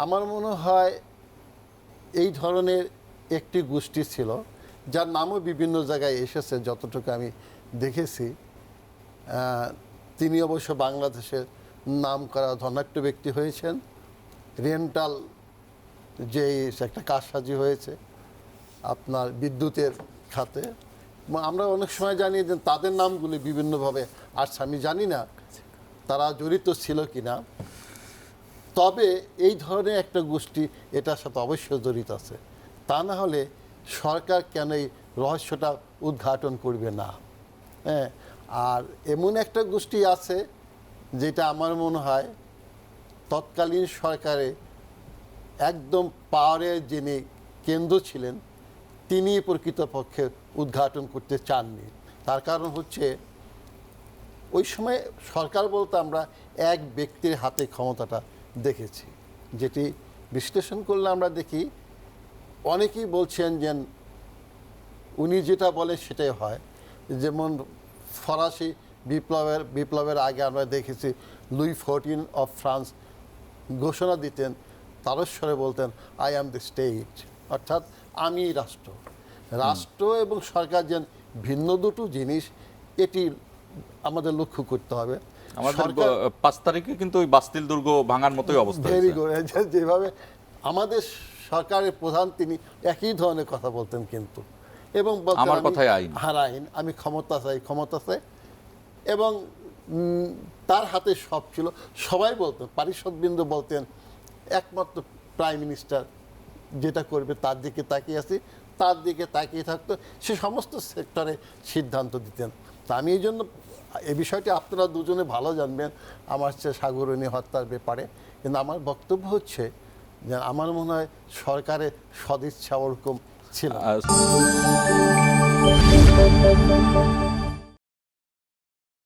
আমার মনে হয় এই ধরনের একটি গোষ্ঠী ছিল, যার নামও বিভিন্ন জায়গায় এসেছে যতটুকু আমি দেখেছি। তিনি অবশ্য বাংলাদেশের নাম করা ধনাঢ্য ব্যক্তি হয়েছেন। রেন্টাল যে একটা কারসাজি হয়েছে আপনার বিদ্যুতের খাতে, আমরা অনেক সময় জানি যে তাদের নামগুলি বিভিন্নভাবে আসছে। আমি জানি না তারা জড়িত ছিল কিনা, তবে এই ধরনের একটা গোষ্ঠী এটার সাথে অবশ্যই জড়িত আছে। তা না হলে সরকার কেন এই রহস্যটা উদ্ঘাটন করবে না? হ্যাঁ, আর এমন একটা গোষ্ঠী আছে যেটা আমার মনে হয় তৎকালীন সরকারে একদম পাওয়ারের যিনি কেন্দ্র ছিলেন তিনি প্রকৃতপক্ষে উদ্ঘাটন করতে চাননি। তার কারণ হচ্ছে ওই সময় সরকার বলতে আমরা এক ব্যক্তির হাতে ক্ষমতাটা দেখেছি, যেটি বিশ্লেষণ করলে আমরা দেখি অনেকেই বলছেন যে উনি যেটা বলে সেটাই হয়। যেমন ফরাসি বিপ্লবের আগে আমরা দেখেছি লুই 14 অফ ফ্রান্স ঘোষণা দিতেন, তারস্বরে বলতেন আই অ্যাম দ্য স্টেট, অর্থাৎ আমি রাষ্ট্র। রাষ্ট্র এবং সরকার যেন ভিন্ন দুটো জিনিস, এটি আমাদের লক্ষ্য করতে হবে। আমাদের 5 তারিখে কিন্তু ওই বাস্তিল দুর্গ ভাঙার মতোই অবস্থা। Very good. যেভাবে আমাদের সরকারের প্রধান তিনি একই ধরনের কথা বলতেন কিন্তু, এবং আমার কথাই আইন, আইন, আমি ক্ষমতা চাই, ক্ষমতা চাই, এবং তার হাতে সব ছিল। সবাই বলতেন, পারিষদবৃন্দ বলতেন একমাত্র প্রাইম মিনিস্টার যেটা করবে তার দিকে তাকিয়ে আছি, তার দিকে তাকিয়ে থাকতো, সে সমস্ত সেক্টরে সিদ্ধান্ত দিতেন। তা আমি এই জন্য এই বিষয়টি আপনারা দুজনে ভালো জানবেন আমার চেয়ে সাগরণী হত্যার ব্যাপারে, কিন্তু আমার বক্তব্য হচ্ছে যে আমার মনে হয় সরকারের সদিচ্ছা ওরকম ছিল।